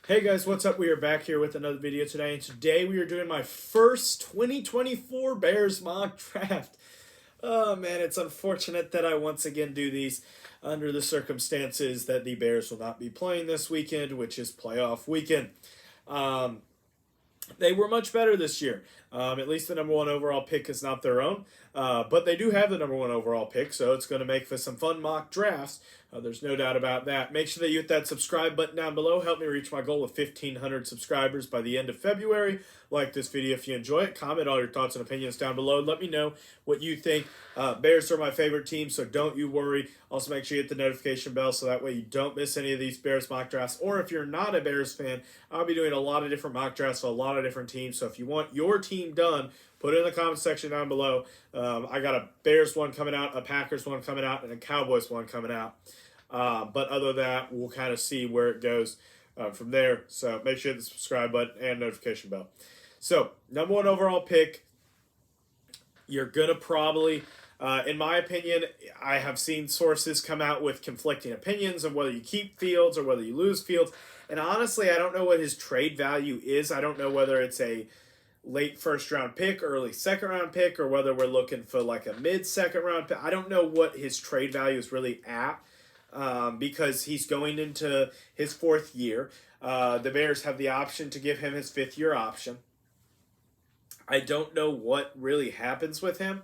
Hey guys, what's up? We are back here with another video today, and today we are doing my first 2024 Bears mock draft. Oh man, it's unfortunate that I once again do these under the circumstances that the Bears will not be playing this weekend, which is playoff weekend. Um, they were much better this year. At least the number one overall pick is not their own, but they do have the number one overall pick, so it's going to make for some fun mock drafts. There's no doubt about that. Make sure that you hit that subscribe button down below. Help me reach my goal of 1,500 subscribers by the end of February. Like this video if you enjoy it. Comment all your thoughts and opinions down below. Let me know what you think. Bears are my favorite team, so don't you worry. Also, make sure you hit the notification bell so that way you don't miss any of these Bears mock drafts. Or if you're not a Bears fan, I'll be doing a lot of different mock drafts for a lot of different teams. So if you want your team done, put it in the comment section down below. I got a Bears one coming out, a Packers one coming out, and a Cowboys one coming out. But other than that, we'll kind of see where it goes from there. So make sure you hit the subscribe button and notification bell. So, number one overall pick, you're going to probably, in my opinion, I have seen sources come out with conflicting opinions of whether you keep Fields or whether you lose Fields. And honestly, I don't know what his trade value is. I don't know whether it's a late first round pick, early second round pick, or whether we're looking for like a mid second round pick. I don't know what his trade value is really at. Because he's going into his fourth year. The Bears have the option to give him his fifth-year option. I don't know what really happens with him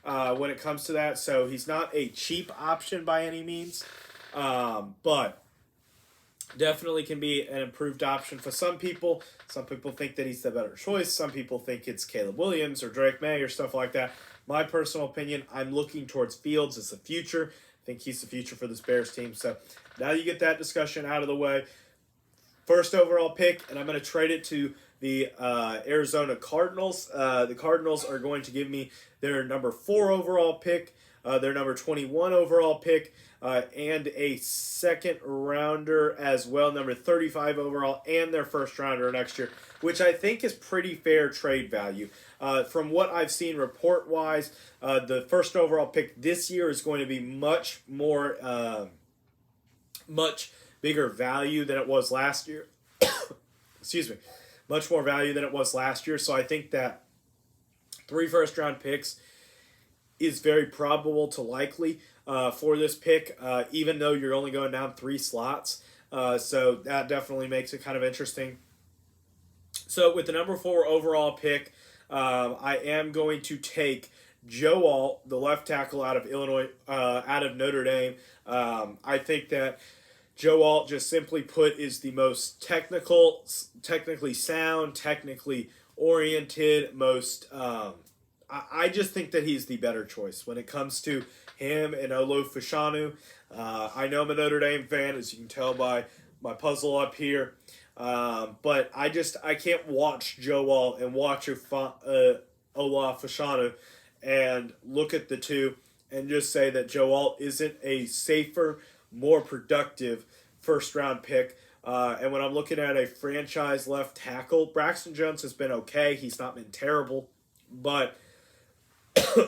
when it comes to that, so he's not a cheap option by any means, but definitely can be an improved option for some people. Some people think that he's the better choice. Some people think it's Caleb Williams or Drake May or stuff like that. My personal opinion, I'm looking towards Fields as the future. I think he's the future for this Bears team. So now you get that discussion out of the way. First overall pick, and I'm going to trade it to the Arizona Cardinals. The Cardinals are going to give me their number 4 overall pick, their number 21 overall pick, and a second rounder as well, number 35 overall, and their first rounder next year, which I think is pretty fair trade value. From what I've seen report-wise, the first overall pick this year is going to be much bigger value than it was last year. Excuse me. Much more value than it was last year. So I think that 3 first-round picks is very probable to likely for this pick, even though you're only going down 3 slots. So that definitely makes it kind of interesting. So with the number 4 overall pick, I am going to take Joe Alt, the left tackle out of Illinois, out of Notre Dame. I think that Joe Alt, just simply put, is the most technically sound, technically oriented, most. I just think that he's the better choice when it comes to him and Olu Fashanu. I know I'm a Notre Dame fan, as you can tell by my puzzle up here. But I can't watch Joe Alt and watch Ola Fashanu and look at the two and just say that Joe Alt isn't a safer, more productive first-round pick. And when I'm looking at a franchise left tackle, Braxton Jones has been okay. He's not been terrible. But,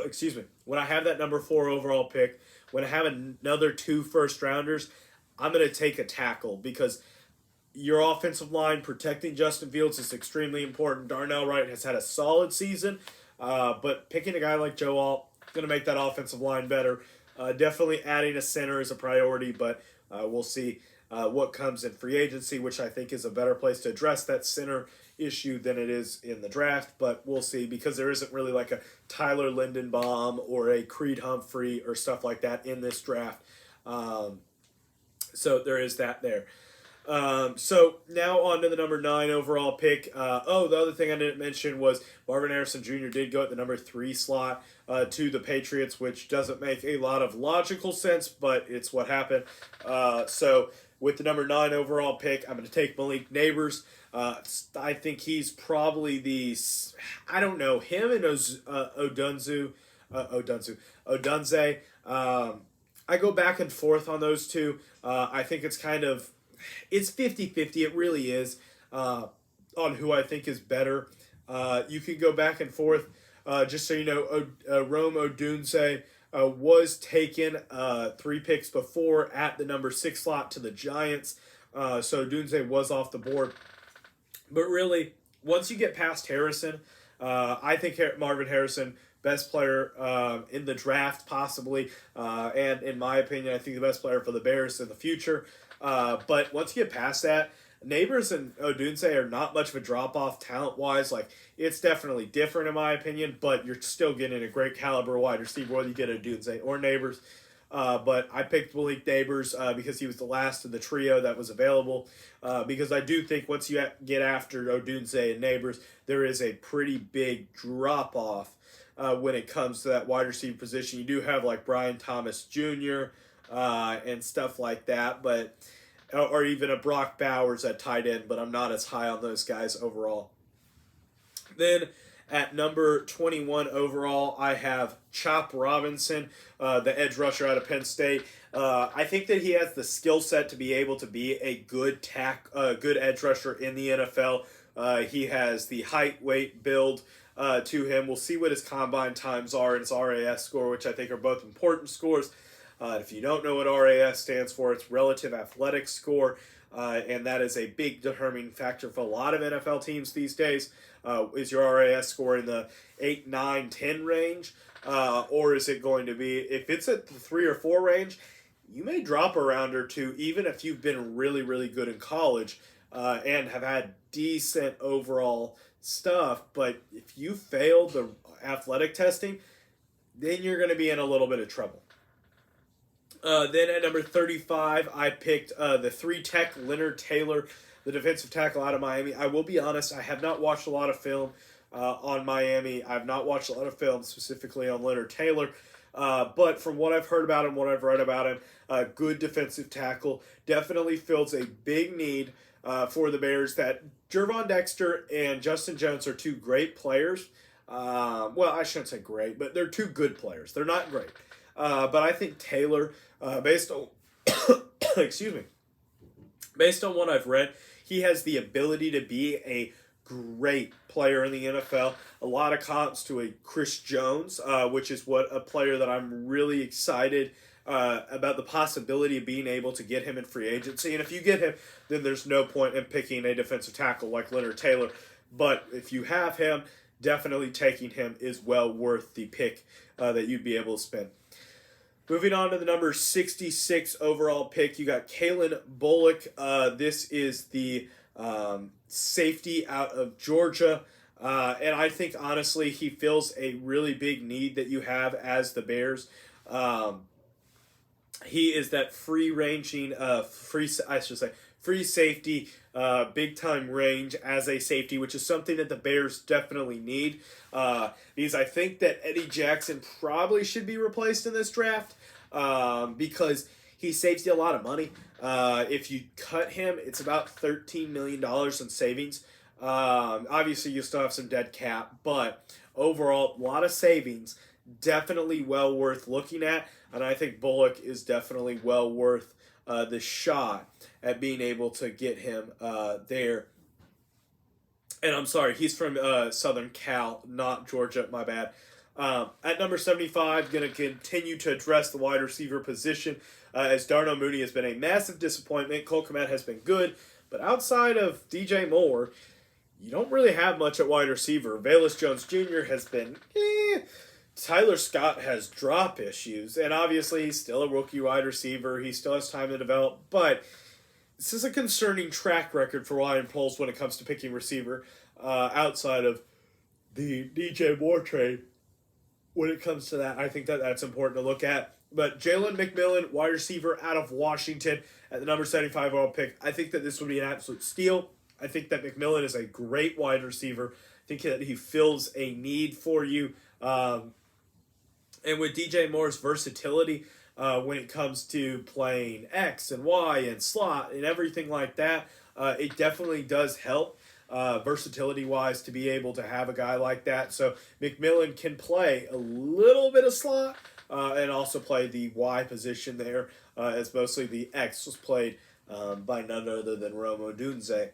excuse me, when I have that number 4 overall pick, when I have another 2 first-rounders, I'm going to take a tackle because your offensive line protecting Justin Fields is extremely important. Darnell Wright has had a solid season, but picking a guy like Joe Alt is going to make that offensive line better. Definitely adding a center is a priority, but we'll see what comes in free agency, which I think is a better place to address that center issue than it is in the draft. But we'll see, because there isn't really like a Tyler Lindenbaum or a Creed Humphrey or stuff like that in this draft. So there is that there. So now on to the number 9 overall pick. The other thing I didn't mention was Marvin Harrison Jr. did go at the number 3 slot to the Patriots, which doesn't make a lot of logical sense, but it's what happened. So with the number 9 overall pick, I'm going to take Malik Neighbors. I think he's probably I don't know, him and Odunze. I go back and forth on those two. I think it's 50-50. It really is on who I think is better. You can go back and forth. Just so you know, Rome Odunze was taken 3 picks before at the number 6 slot to the Giants. So Odunze was off the board. But really, once you get past Harrison, I think Marvin Harrison, best player in the draft, possibly, and in my opinion, I think the best player for the Bears in the future. But once you get past that, Neighbors and Odunze are not much of a drop off talent wise. Like, it's definitely different in my opinion, but you're still getting a great caliber wide receiver whether you get Odunze or Neighbors. But I picked Malik Neighbors because he was the last of the trio that was available. Because I do think once you get after Odunze and Neighbors, there is a pretty big drop off when it comes to that wide receiver position. You do have like Brian Thomas Jr. And stuff like that, but or even a Brock Bowers at tight end, but I'm not as high on those guys overall. Then at number 21 overall, I have Chop Robinson, the edge rusher out of Penn State. I think that he has the skill set to be able to be a good good edge rusher in the NFL. He has the height, weight, build to him. We'll see what his combine times are and his RAS score, which I think are both important scores. If you don't know what RAS stands for, it's Relative Athletic Score, and that is a big determining factor for a lot of NFL teams these days. Is your RAS score in the 8, 9, 10 range, or is it going to be, if it's at the 3 or 4 range, you may drop a round or two, even if you've been really, really good in college and have had decent overall stuff. But if you fail the athletic testing, then you're going to be in a little bit of trouble. Then at number 35, I picked the 3-tech Leonard Taylor, the defensive tackle out of Miami. I will be honest, I have not watched a lot of film on Miami. I've not watched a lot of film specifically on Leonard Taylor. But from what I've heard about him, what I've read about him, good defensive tackle. Definitely fills a big need for the Bears. That Jervon Dexter and Justin Jones are two great players. Well, I shouldn't say great, but they're two good players. They're not great. But I think Taylor, based on excuse me, based on what I've read, he has the ability to be a great player in the NFL. A lot of comps to a Chris Jones, which is what a player that I'm really excited about the possibility of being able to get him in free agency. And if you get him, then there's no point in picking a defensive tackle like Leonard Taylor. But if you have him, definitely taking him is well worth the pick that you'd be able to spend. Moving on to the number 66 overall pick, you got Kalen Bullock. This is the safety out of Georgia. And I think, honestly, he fills a really big need that you have as the Bears. He is that free-ranging, free safety, big-time range as a safety, which is something that the Bears definitely need. Because I think that Eddie Jackson probably should be replaced in this draft because he saves you a lot of money. If you cut him, it's about $13 million in savings. Obviously, you still have some dead cap, but overall, a lot of savings. Definitely well worth looking at, and I think Bullock is definitely well worth the shot at being able to get him there. And I'm sorry, he's from Southern Cal, not Georgia, my bad. At number 75, going to continue to address the wide receiver position as Darnell Mooney has been a massive disappointment. Cole Kmet has been good, but outside of DJ Moore, you don't really have much at wide receiver. Velus Jones Jr. has been Tyler Scott has drop issues, and obviously he's still a rookie wide receiver. He still has time to develop, but this is a concerning track record for Ryan Poles when it comes to picking receiver outside of the DJ Moore trade. When it comes to that, I think that that's important to look at. But Jalen McMillan, wide receiver out of Washington at the number 75 overall pick, I think that this would be an absolute steal. I think that McMillan is a great wide receiver. I think that he fills a need for you. And with DJ Moore's versatility when it comes to playing X and Y and slot and everything like that, it definitely does help versatility-wise to be able to have a guy like that. So McMillan can play a little bit of slot and also play the Y position there as mostly the X was played by none other than Rome Odunze.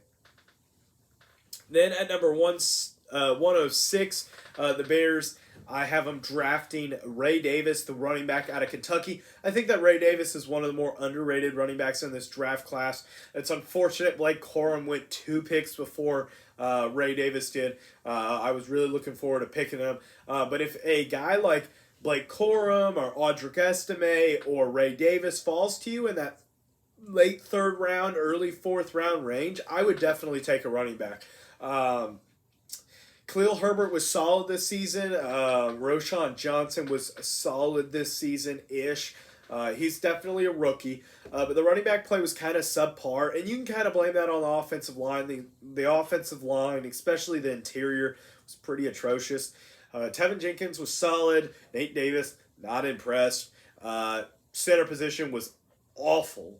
Then at number 106, the Bears, I have him drafting Ray Davis, the running back out of Kentucky. I think that Ray Davis is one of the more underrated running backs in this draft class. It's unfortunate Blake Corum went 2 picks before Ray Davis did. I was really looking forward to picking him. But if a guy like Blake Corum or Audric Estime or Ray Davis falls to you in that late 3rd round, early 4th round range, I would definitely take a running back. Khalil Herbert was solid this season. Roschon Johnson was solid this season-ish. He's definitely a rookie, but the running back play was kind of subpar, and you can kind of blame that on the offensive line. The offensive line, especially the interior, was pretty atrocious. Tevin Jenkins was solid. Nate Davis, not impressed. Center position was awful.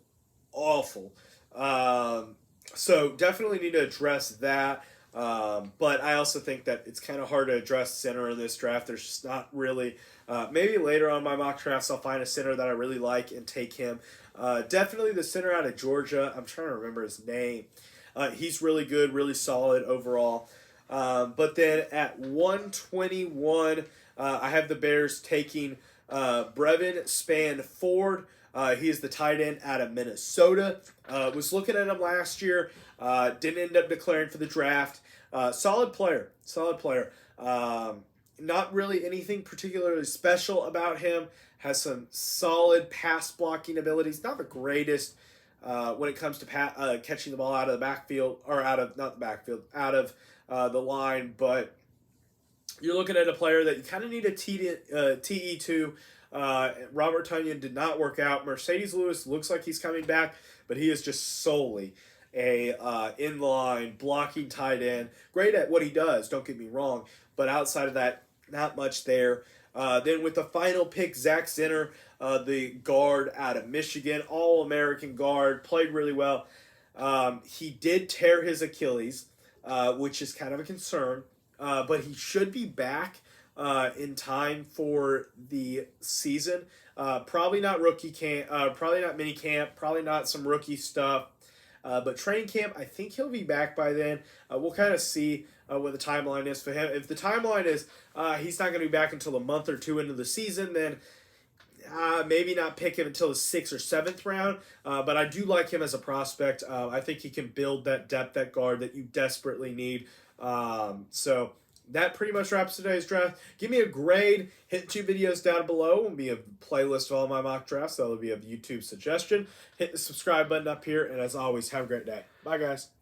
So definitely need to address that. But I also think that it's kind of hard to address center in this draft. There's just not really. Maybe later on my mock drafts, I'll find a center that I really like and take him. Definitely the center out of Georgia. I'm trying to remember his name. He's really good, really solid overall. But then at 121, I have the Bears taking Brevin Spann-Ford. He is the tight end out of Minnesota. Was looking at him last year. Didn't end up declaring for the draft. Solid player. Not really anything particularly special about him. Has some solid pass blocking abilities. Not the greatest when it comes to catching the ball out of the backfield, or out of the line. But you're looking at a player that you kind of need a TE to. Robert Tonyan did not work out. Mercedes Lewis looks like he's coming back, but he is just solely a inline blocking tight end. Great at what he does, don't get me wrong, but outside of that, not much there. Then with the final pick, Zach Zinner, the guard out of Michigan, All-American guard, played really well. He did tear his Achilles, which is kind of a concern, but he should be back in time for the season. Probably not rookie camp, probably not mini camp, probably not some rookie stuff. But training camp, I think he'll be back by then. We'll kind of see what the timeline is for him. If the timeline is he's not going to be back until a month or 2 into the season, then maybe not pick him until the 6th or 7th round. But I do like him as a prospect. I think he can build that depth at guard that you desperately need. So that pretty much wraps today's draft. Give me a grade. Hit 2 videos down below. It will be a playlist of all my mock drafts. That will be a YouTube suggestion. Hit the subscribe button up here. And as always, have a great day. Bye, guys.